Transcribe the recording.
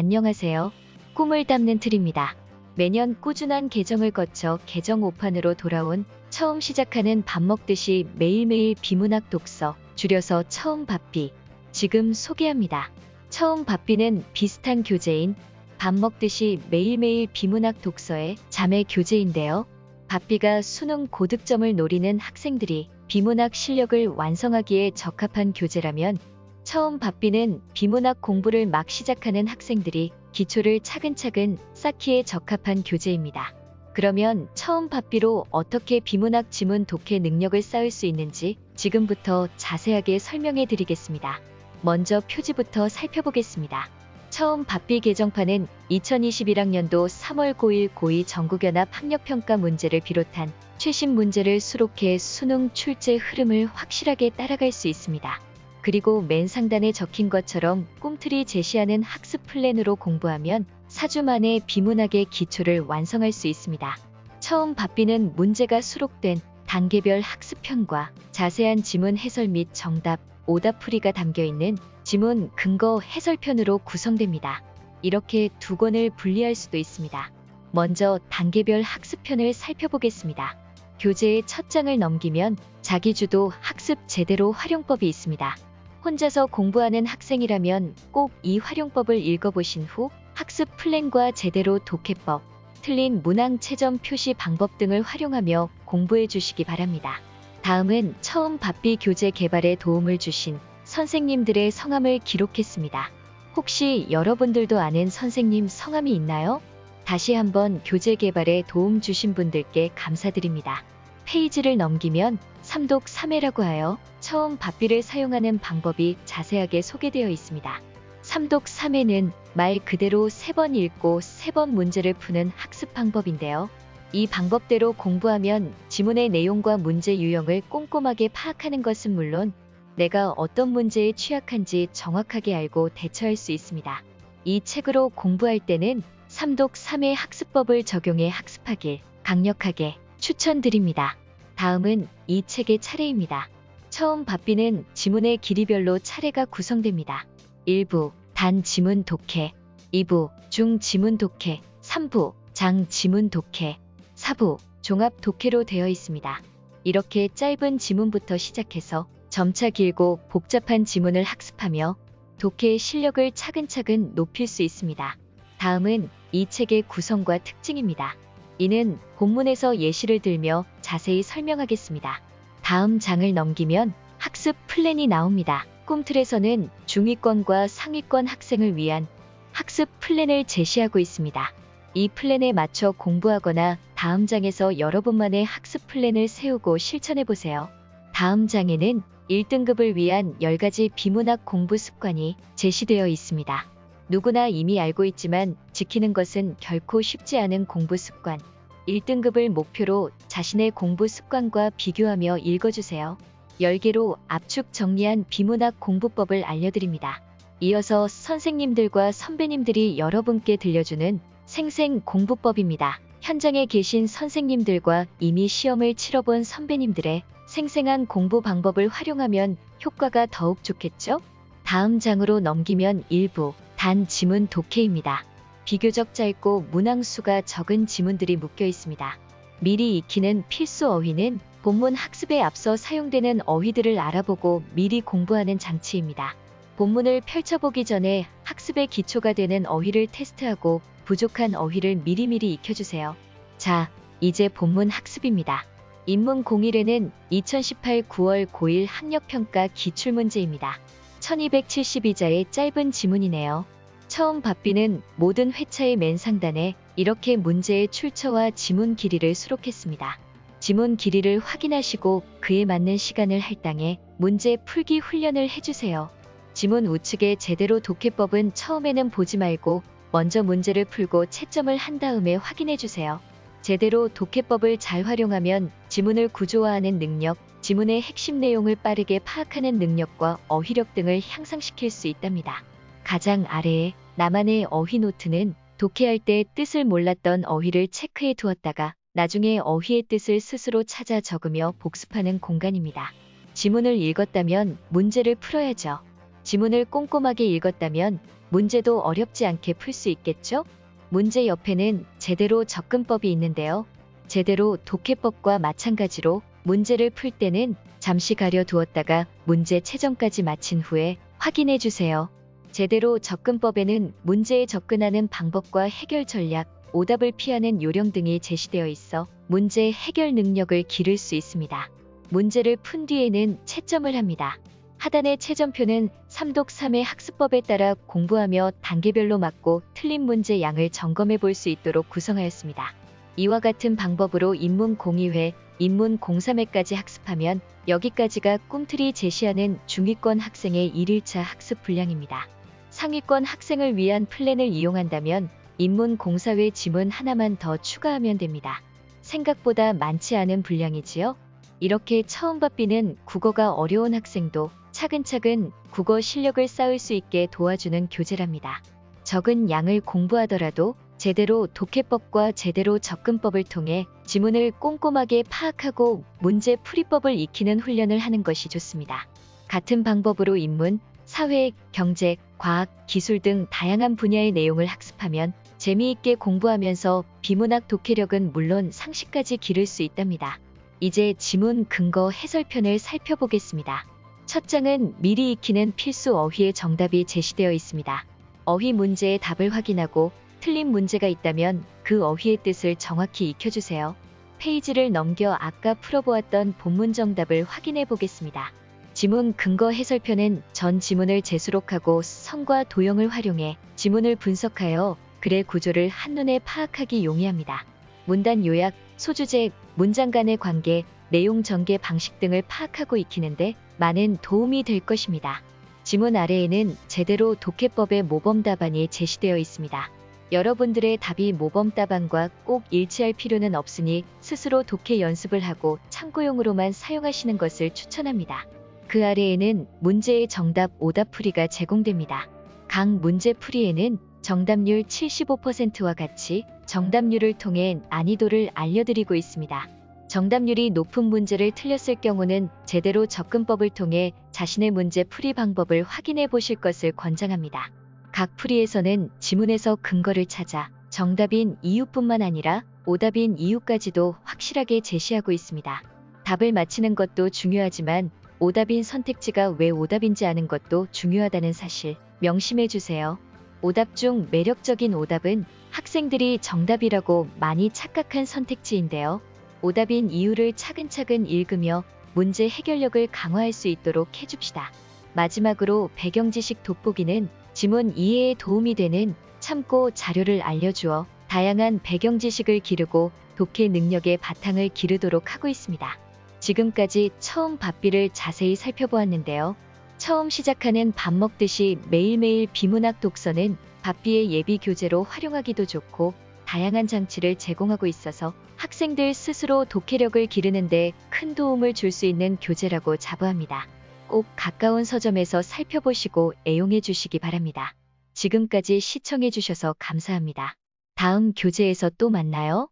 안녕하세요. 꿈을 담는 틀입니다. 매년 꾸준한 개정을 거쳐 개정 5판으로 돌아온 처음 시작하는 밥 먹듯이 매일매일 비문학 독서, 줄여서 처음 밥비. 지금 소개합니다. 처음 밥비는 비슷한 교재인 밥 먹듯이 매일매일 비문학 독서의 자매 교재인데요. 밥비가 수능 고득점을 노리는 학생들이 비문학 실력을 완성하기에 적합한 교재라면 처음 밥비는 비문학 공부를 막 시작하는 학생들이 기초를 차근차근 쌓기에 적합한 교재입니다. 그러면 처음 밥비로 어떻게 비문학 지문 독해 능력을 쌓을 수 있는지 지금부터 자세하게 설명해 드리겠습니다. 먼저 표지부터 살펴보겠습니다. 처음 밥비 개정판은 2021학년도 3월 9일 고2 전국연합 학력평가 문제를 비롯한 최신 문제를 수록해 수능 출제 흐름을 확실하게 따라갈 수 있습니다. 그리고 맨 상단에 적힌 것처럼 꿈틀이 제시하는 학습 플랜으로 공부하면 4주 만에 비문학의 기초를 완성할 수 있습니다. 처음 밥비는 문제가 수록된 단계별 학습편과 자세한 지문 해설 및 정답, 오답풀이가 담겨있는 지문 근거 해설편으로 구성됩니다. 이렇게 두 권을 분리할 수도 있습니다. 먼저 단계별 학습편을 살펴보겠습니다. 교재의 첫 장을 넘기면 자기주도 학습 제대로 활용법이 있습니다. 혼자서 공부하는 학생이라면 꼭 이 활용법을 읽어보신 후 학습 플랜과 제대로 독해법, 틀린 문항 채점 표시 방법 등을 활용하며 공부해 주시기 바랍니다. 다음은 처음 밥비 교재 개발에 도움을 주신 선생님들의 성함을 기록했습니다. 혹시 여러분들도 아는 선생님 성함이 있나요? 다시 한번 교재 개발에 도움 주신 분들께 감사드립니다. 페이지를 넘기면 삼독 3회라고 하여 처음 밥비를 사용하는 방법이 자세하게 소개되어 있습니다. 삼독 3회는 말 그대로 3번 읽고 3번 문제를 푸는 학습 방법인데요. 이 방법대로 공부하면 지문의 내용과 문제 유형을 꼼꼼하게 파악하는 것은 물론 내가 어떤 문제에 취약한지 정확하게 알고 대처할 수 있습니다. 이 책으로 공부할 때는 삼독 3회 학습법을 적용해 학습하길 강력하게 추천드립니다. 다음은 이 책의 차례입니다. 처음 밥비는 지문의 길이별로 차례가 구성됩니다. 1부 단 지문 독해, 2부 중 지문 독해, 3부 장 지문 독해, 4부 종합 독해로 되어 있습니다. 이렇게 짧은 지문부터 시작해서 점차 길고 복잡한 지문을 학습하며 독해의 실력을 차근차근 높일 수 있습니다. 다음은 이 책의 구성과 특징입니다. 이는 본문에서 예시를 들며 자세히 설명하겠습니다. 다음 장을 넘기면 학습 플랜이 나옵니다. 꿈틀에서는 중위권과 상위권 학생을 위한 학습 플랜을 제시하고 있습니다. 이 플랜에 맞춰 공부하거나 다음 장에서 여러분만의 학습 플랜을 세우고 실천해보세요. 다음 장에는 1등급을 위한 10가지 비문학 공부 습관이 제시되어 있습니다. 누구나 이미 알고 있지만 지키는 것은 결코 쉽지 않은 공부 습관. 1등급을 목표로 자신의 공부 습관과 비교하며 읽어주세요. 10개로 압축 정리한 비문학 공부법을 알려드립니다. 이어서 선생님들과 선배님들이 여러분께 들려주는 생생 공부법입니다. 현장에 계신 선생님들과 이미 시험을 치러본 선배님들의 생생한 공부 방법을 활용하면 효과가 더욱 좋겠죠? 다음 장으로 넘기면 1부 단 지문 독해입니다. 비교적 짧고 문항수가 적은 지문들이 묶여 있습니다. 미리 익히는 필수 어휘는 본문 학습에 앞서 사용되는 어휘들을 알아보고 미리 공부하는 장치입니다. 본문을 펼쳐보기 전에 학습의 기초가 되는 어휘를 테스트하고 부족한 어휘를 미리미리 익혀주세요. 자, 이제 본문 학습입니다. 인문 01회는 2018 9월 고1 학력평가 기출문제입니다. 1272자의 짧은 지문이네요. 처음 밥비는 모든 회차의 맨 상단에 이렇게 문제의 출처와 지문 길이를 수록했습니다. 지문 길이를 확인하시고 그에 맞는 시간을 할당해 문제 풀기 훈련을 해주세요. 지문 우측의 제대로 독해법은 처음에는 보지 말고 먼저 문제를 풀고 채점을 한 다음에 확인해주세요. 제대로 독해법을 잘 활용하면 지문을 구조화하는 능력, 지문의 핵심 내용을 빠르게 파악하는 능력과 어휘력 등을 향상시킬 수 있답니다. 가장 아래에 나만의 어휘 노트는 독해할 때 뜻을 몰랐던 어휘를 체크해 두었다가 나중에 어휘의 뜻을 스스로 찾아 적으며 복습하는 공간입니다. 지문을 읽었다면 문제를 풀어야죠. 지문을 꼼꼼하게 읽었다면 문제도 어렵지 않게 풀 수 있겠죠? 문제 옆에는 제대로 접근법이 있는데요. 제대로 독해법과 마찬가지로 문제를 풀 때는 잠시 가려두었다가 문제 채점까지 마친 후에 확인해 주세요. 제대로 접근법에는 문제에 접근하는 방법과 해결 전략, 오답을 피하는 요령 등이 제시되어 있어 문제 해결 능력을 기를 수 있습니다. 문제를 푼 뒤에는 채점을 합니다. 하단의 채점표는 3독 3의 학습법에 따라 공부하며 단계별로 맞고 틀린 문제 양을 점검해 볼 수 있도록 구성하였습니다. 이와 같은 방법으로 인문 02회, 인문 03회까지 학습하면 여기까지가 꿈틀이 제시하는 중위권 학생의 1일차 학습 분량입니다. 상위권 학생을 위한 플랜을 이용한다면 인문 04회 지문 하나만 더 추가하면 됩니다. 생각보다 많지 않은 분량이지요. 이렇게 처음 바삐는 국어가 어려운 학생도 차근차근 국어 실력을 쌓을 수 있게 도와주는 교재랍니다. 적은 양을 공부하더라도 제대로 독해법과 제대로 접근법을 통해 지문을 꼼꼼하게 파악하고 문제 풀이법을 익히는 훈련을 하는 것이 좋습니다. 같은 방법으로 인문, 사회, 경제, 과학, 기술 등 다양한 분야의 내용을 학습하면 재미있게 공부하면서 비문학 독해력은 물론 상식까지 기를 수 있답니다. 이제 지문 근거 해설편을 살펴보겠습니다. 첫 장은 미리 익히는 필수 어휘의 정답이 제시되어 있습니다. 어휘 문제의 답을 확인하고 틀린 문제가 있다면 그 어휘의 뜻을 정확히 익혀주세요. 페이지를 넘겨 아까 풀어보았던 본문 정답을 확인해 보겠습니다. 지문 근거 해설편은 전 지문을 재수록하고 선과 도형을 활용해 지문을 분석하여 글의 구조를 한눈에 파악하기 용이합니다. 문단 요약, 소주제, 문장 간의 관계, 내용 전개 방식 등을 파악하고 익히는데 많은 도움이 될 것입니다. 지문 아래에는 제대로 독해법의 모범 답안이 제시되어 있습니다. 여러분들의 답이 모범 답안과 꼭 일치할 필요는 없으니 스스로 독해 연습을 하고 참고용으로만 사용하시는 것을 추천합니다. 그 아래에는 문제의 정답 오답풀이가 제공됩니다. 각 문제 풀이에는 정답률 75%와 같이 정답률을 통해 난이도를 알려드리고 있습니다. 정답률이 높은 문제를 틀렸을 경우는 제대로 접근법을 통해 자신의 문제 풀이 방법을 확인해 보실 것을 권장합니다. 각 풀이에서는 지문에서 근거를 찾아 정답인 이유뿐만 아니라 오답인 이유까지도 확실하게 제시하고 있습니다. 답을 맞히는 것도 중요하지만 오답인 선택지가 왜 오답인지 아는 것도 중요하다는 사실 명심해 주세요. 오답 중 매력적인 오답은 학생들이 정답이라고 많이 착각한 선택지인데요. 오답인 이유를 차근차근 읽으며 문제 해결력을 강화할 수 있도록 해줍시다. 마지막으로 배경지식 돋보기는 지문 이해에 도움이 되는 참고 자료를 알려주어 다양한 배경지식을 기르고 독해 능력의 바탕을 기르도록 하고 있습니다. 지금까지 처음 바삐를 자세히 살펴보았는데요. 처음 시작하는 밥 먹듯이 매일매일 비문학 독서는 바삐의 예비 교재로 활용하기도 좋고 다양한 장치를 제공하고 있어서 학생들 스스로 독해력을 기르는데 큰 도움을 줄 수 있는 교재라고 자부합니다. 꼭 가까운 서점에서 살펴보시고 애용해 주시기 바랍니다. 지금까지 시청해 주셔서 감사합니다. 다음 교재에서 또 만나요.